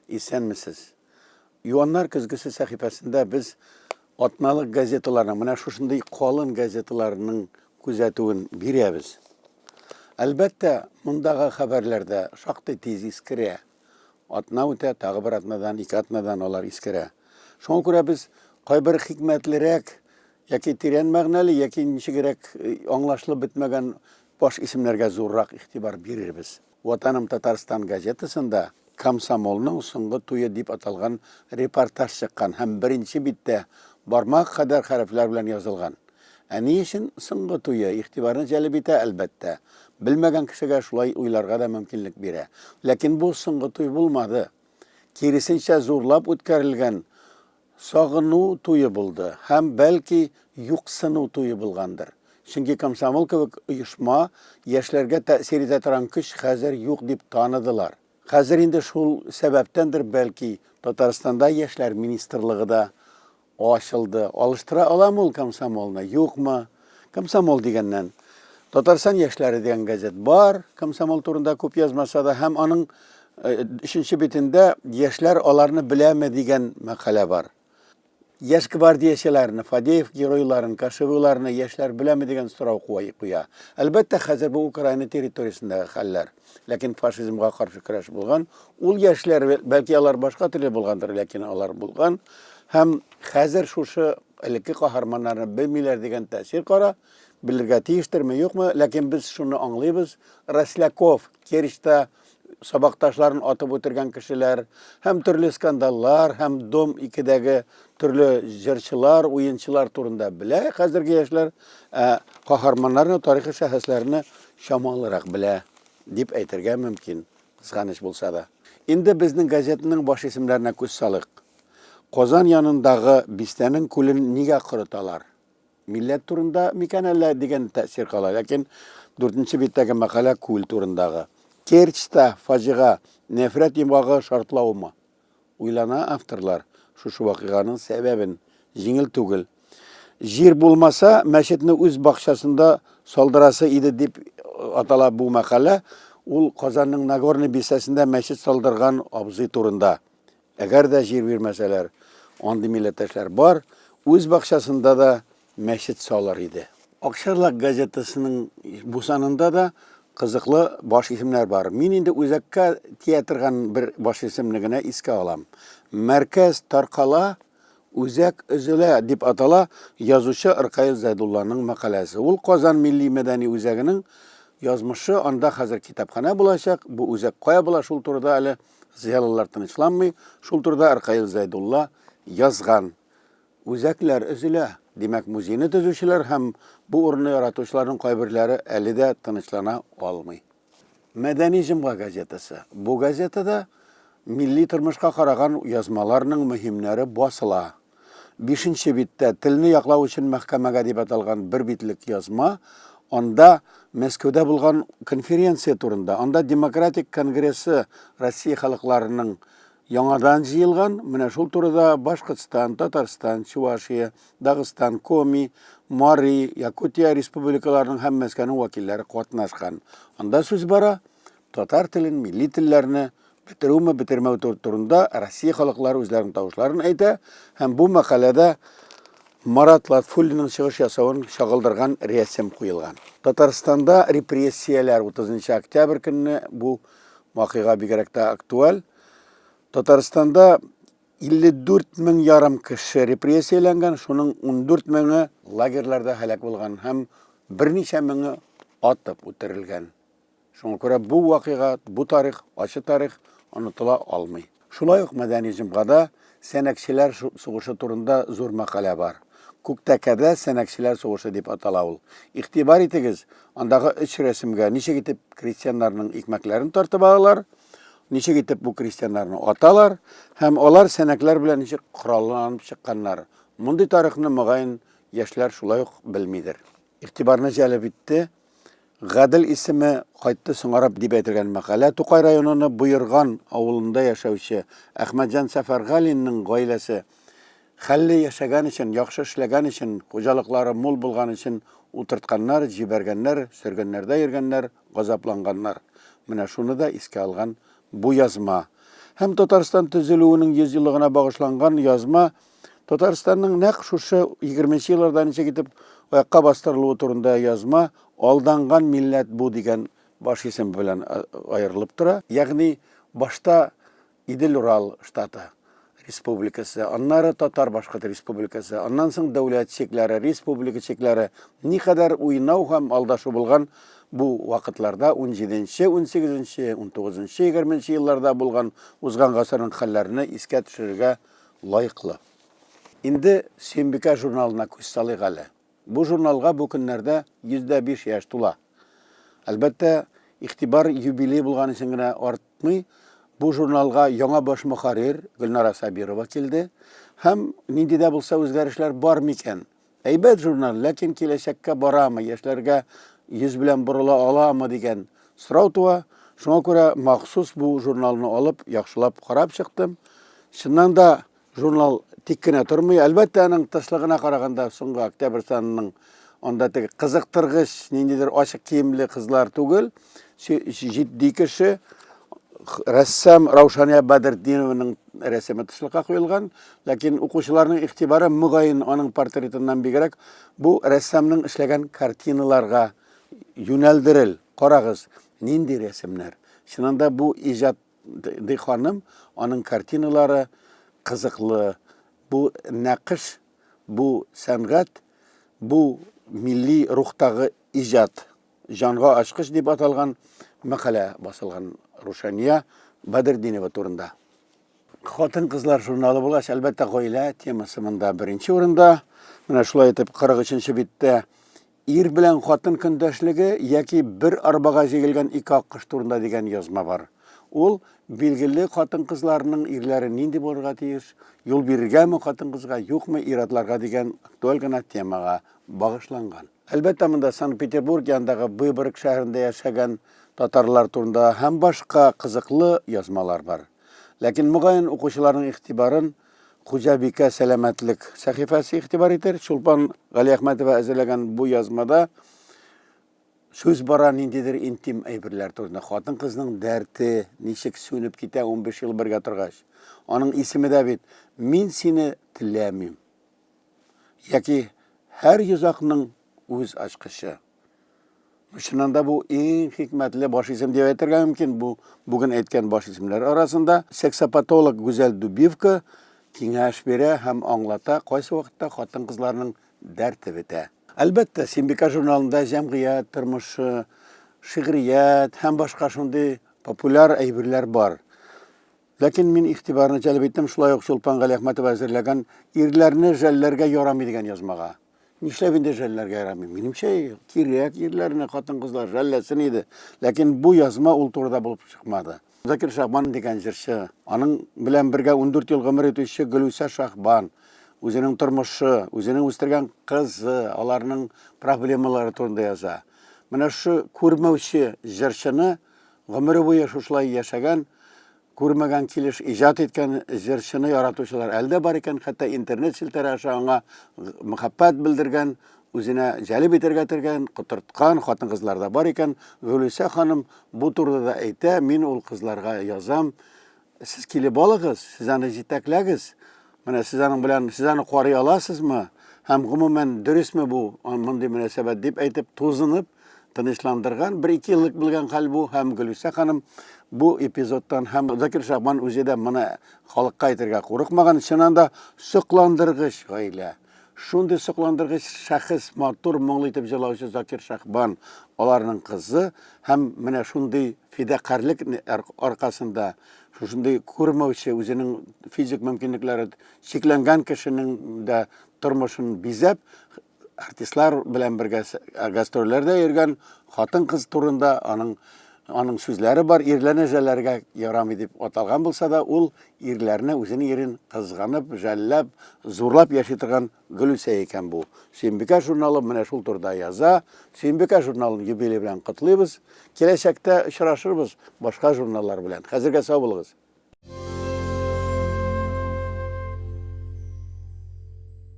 İsenmisiz? Yuvanlar Kızgısı sahifasında biz Atnalık gazetelerini, mana şuşunday qalın gazetelerinin күзәтүен бирәбез. Әлбәттә, мұндағы хәбәрләрдә шактый тиз искерә. Атна үтә, тагы бер атнадан, ике атнадан алар искерә. Шуңа күрә без кайбер хикмәтлерәк, яки тирән мәгънәле, яки ничегрәк аңлашлы бетмәгән баш исемнәргә зуррак игътибар бирербез. Ватаным Татарстан газетасында Комсомолның соңгы туе дип аталган репортаж чыккан һәм беренче биттә бармак кадәр хәрефләр белән язылган. Ни өчен соңгы туе игътибарны җәлеп итә, әлбәттә. Белмәгән кешегә шулай уйларга да мөмкинлек бирә. Ләкин бу соңгы туй булмады. Киресенчә зурлап үткәрелгән сагыну туе булды һәм бәлки юксыну туе булгандыр. Чөнки Комсомол кебек оешма яшьләргә тәэсир итә торган көч хәзер юк дип таныдылар. Хәзер инде шул сәбәптәндер бәлки Татарстанда яшьләр министрлыгы да ачылды. Алыштыра аламы ул Комсомолны, юкмы? Комсомол дигәннән Татарстан яшьләре дигән газет бар. Комсомол турында күп язмаса да һәм аның 3нче битендә яшьләр аларны беләме дигән мәкалә бар. Яшь гвардиячеләрне, Фадеев геройларын, Кашевыларны яшьләр беләме дигән сорау куя. Әлбәттә, хәзер бу Украина территориясендәге хәлләр. Ләкин фашизмга каршы көрәш булган. Ул яшьләр бәлки алар башка төрле булгандыр, ләкин алар булган. Һәм хәзер шушы элекке каһарманнарны белмиләр дигән тәэсир кара. Белергә тиештерме, юкмы? Ләкин без шуны аңлыйбыз. Росляков, Керчтә сабакташларын атып үтергән кешеләр, һәм төрле скандаллар, һәм Дом 2дәге төрле җырчылар, уенчылар турында белә. Хәзерге яшьләр каһарманнарны, тарихи шәхесләрне шамалырак белә дип әйтергә мөмкин. Кызганыч булса да. Инде безнең газетаның баш исемләренә күз салык. Казан янындагы Бистәнең күлен нигә корыталар? Милләт турында микән әллә дигән тәэсир кала. Ләкин 4нче биттәге мәкалә күл турындагы. Керчтә фаҗига, нәфрәт йомгагы шартлаумы? Уйлана авторлар шушы вакыйганың сәбәбен. Җиңел түгел. Җир булмаса, мәчетне үз бакчасында салдырасы иде дип атала бу мәкалә. Ул Казанның Нагорный бистәсендә мәчет салдырган абзый турында. Әгәр дә җир бирмәсәләр, андый милләттәшләр бар, үз бакчасында да мәчет салыр иде. Акчарлак газетасының бу санында да кызыклы баш исемнәр бар. Мин инде үзәккә театрган бер баш исемне генә искә алам. Мәркәз таркала, үзәк өзелә дип атала язучы Иркаил Зайдулланың мәкаләсе. Ул Казан милли мәдәни үзәгенең язмышы, анда хәзер китапханә булачак. Бу үзәк кая була, шул турыда әле зыялылар тынычланмый. Шул турыда Иркаил Зайдулла язган. Үзәкләр өзелә. Димәк, музейны төзүчеләр һәм бу урынны яратучыларның кайберләре әле дә тынычлана алмый. Мәдәни җомга газетасы. Бу газетада милли тормышка караган язмаларның мөһимнәре басыла. 5нче биттә телне яклау өчен мәхкәмәгә дип аталган бер битлек язма. Анда Мәскәүдә булган конференция турында, анда демократик конгрессы Россия халыкларының яңадан җыелган, менә шул турыда Башкортстан, Татарстан, Чувашия, Дагыстан, Коми, Мари, Якутия республикаларының һәм Мәскәүнең вәкилләре катнашкан. Анда сүз бара татар телен, милли телләрне бетерүме, бетермәү турында Россия халыклары үзләренең тавышларын әйтә, һәм бу мәкаләдә Марат Латфуллинның чыгыш ясавын чагылдырган рәсем куелган. Татарстанда репрессияләр 30 октябрь көнне бу вакыйга бигрәк тә актуаль. Татарстанда 54 мең ярым кеше репрессияләнгән, шуның 14 меңе лагерьләрдә һәлак булган һәм берничә меңе атып үтерелгән. Шуңа күрә бу вакыйга, бу тарих, ачы тарих онытыла алмый. Шулай ук мәдәни җомгада сәнәкчеләр сугышы турында зур мәкалә бар. Күктәкәдә сәнәкчеләр сугышы дип атала ул. Игътибар итегез, андагы 3 рәсемгә ничек итеп крестьяннарның икмәкләрен тартып алалар, ничек итеп бу крестьяннарны аталар, һәм алар сәнәкләр белән ничек коралланып чыкканнар. Мондый тарихны мөгаен яшьләр шулай ук белмидер. Игътибарны җәлеп итте. Гадел исеме кайтты соңарап дип әйтелгән мәкалә Тукай районының Буйырган авылында яшәүче Әхмәтҗан Сәфәргалинның гаиләсе хәлле яшәгән өчен, яхшы эшләгән өчен, хуҗалыклары мул булган өчен утыртканнар, җибәргәннәр, сөргәннәрдә йөргәннәр, газапланганнар. Менә шуны да искә алган бу язма. Һәм Татарстан төзелүенең 100 еллыгына багышланган язма Татарстанның нәкъ шушы 20нче елларда ничек итеп аякка бастырылуы турында язма алданган милләт бу дигән баш исем белән аерылып тора. Ягъни башта Идел-Урал штаты республикасы, аннары Татар Башкорт республикасы, аннан соң дәүләт чекләре, республика чекләре никадәр уйнау һәм алдашу булган бу вакытларда 17нче, 18нче, 19нче, 20нче елларда булган узган гасырның хәлләрне искә төшерергә лайыклы. Инде Сөембикә журналына күз салыйк әле. Бу журналга бу көннәрдә 105 яшь тула. Әлбәттә, игътибар юбилей булган өчен генә артмый, бу журналга яңа баш мөхәррир Гөлнара Сабирова килде. Һәм нинди дә булса үзгәрешләр бар микән? Әйбәт журнал, ләкин киләчәккә барамы, яшьләргә йөз белән борыла аламы дигән сорау туа. Шуңа күрә махсус бу журналны алып, яхшылап карап чыктым. Чыннан да журнал тик кенә тормый. Әлбәттә, аның тышлыгына караганда соңгы октябрь санының анда теге кызыктыргыч, ниндидер ачык киемле кызлар түгел, җитди кеше рәссам Раушания Бадретдинованың рәсеме тышлыкка куелган, ләкин укучыларның игътибары мөгаен аның портретыннан бигрәк бу рәссамның эшләгән картиналарга юнәлдерел. Карагыз, нинди рәсемнәр. Чынында бу иҗат ди ханым, аның картиналары кызыклы, бу нәкыш, бу сәнгать, бу милли рухтагы иҗат, җанга ачкыч дип аталган мәкалә басылган Раушания Бадретдинова турында. Хатын-кызлар журналы булгач, әлбәттә, гаилә темасы монда беренче урында. Менә шулай итеп 43нче биттә ир белән хатын көндәшлеге яки бер арбага җигелгән ике аккош турында дигән язма бар. Ул билгеле хатын-кызларның ирләре нинди булырга тиеш, юл бирергәме хатын-кызга, юкмы ир-атларга дигән актуаль гына темага багышланган. Әлбәттә, монда Санкт-Петербург янындагы Выборг шәһәрендә яшәгән татарлар турында һәм башка кызыклы язмалар бар. Ләкин мөгаен укучыларның игътибарын Хуҗабикә сәламәтлек сәхифәсе игътибар итер. Чулпан Галиәхмәтова әзерләгән бу язмада сүз бара ниндидер интим әйберләр турында. Хатын-кызның дәрте ничек сүнеп китә 15 ел бергә торгач. Аның исеме дә бит «Мин сине теләмим». Яки һәр йозакның үз ачкычы. Шуннан да бу иң хикмәтле баш исем дип әйтергә мөмкин. Бу бүген әйткән баш исемләр арасында сексопатолог Гүзәл Дубивка киңәш бирә һәм аңлата, кайсы вакытта хатын-кызларның дәрте бетә. Әлбәттә, Сөембикә журналында җәмгыять тормышы, шигърият һәм башка шундый популяр әйберләр бар. Ләкин мин игътибарны җәлеп иттем шулай ук Чулпан Галиәхмәтова әзерләгән ирләрне жәлләргә ярамый дигән язмага. Нишләп инде жәлләргә ярамый? Минемчә, кирәк ирләрне хатын-кызлар жәлләсен иде. Ләкин бу язма ул турыда булып чыкмады. Закир Шахбан дигән җырчы, аның белән бергә 14 ел гомер итүче Гөлүсә Шахбан, үзенең тормышы, үзенең үстергән кызы, аларның проблемалары турында яза. Менә шу күрмәүче җырчыны гомере буе шушылай яшәгән, күрмәгән килеш иҗат иткән җырчыны яратучылар әлдә бар икән, хәтта интернет челтәре аша аңа мәхәббәт белдергән, үзенә җәлеп итәргә тергән, котырткан хатын-кызлар да бар икән. Гөлүсә ханым бу турыда да әйтә, мин ул кызларга язам. Сез килеп алыгыз, сез аны җитәкләгез. Менә сез аның белән сез аны карый аласызмы? Һәм гомумән дөресме бу мондый мөнәсәбәт дип әйтеп тузынып, тынычландырган. 1-2 еллык белгән хәл бу һәм Гөлүсә ханым бу эпизодтан һәм Закир Шахбан үзе дә моны халыкка әйтергә курыкмаган. Чыннан да сокландыргыч гаилә. Шундый сокландыргыч шәхес, матур, моңлы итеп җырлаучы Закир Шахбан, аларның кызы һәм менә шундый фидакарлык аркасында шундый күрмәүче, үзенең физик мөмкинлекләре чикләнгән кешенең дә тормышын бизәп, артистлар белән бергә гастрольләрдә йөргән хатын-кыз турында аның сүзләре бар. Ирләрне жәлләргә ярамый дип аталган булса да, ул ирләрне үзенең ирен кызганып, жәлләп, зурлап яши торган Гөлүсә икән бу. Сөембикә журналы менә шул турда яза. Сөембикә журналын юбилей белән котлыйбыз. Киләчәктә очрашырбыз башка журналлар белән. Хәзергә сау булыгыз.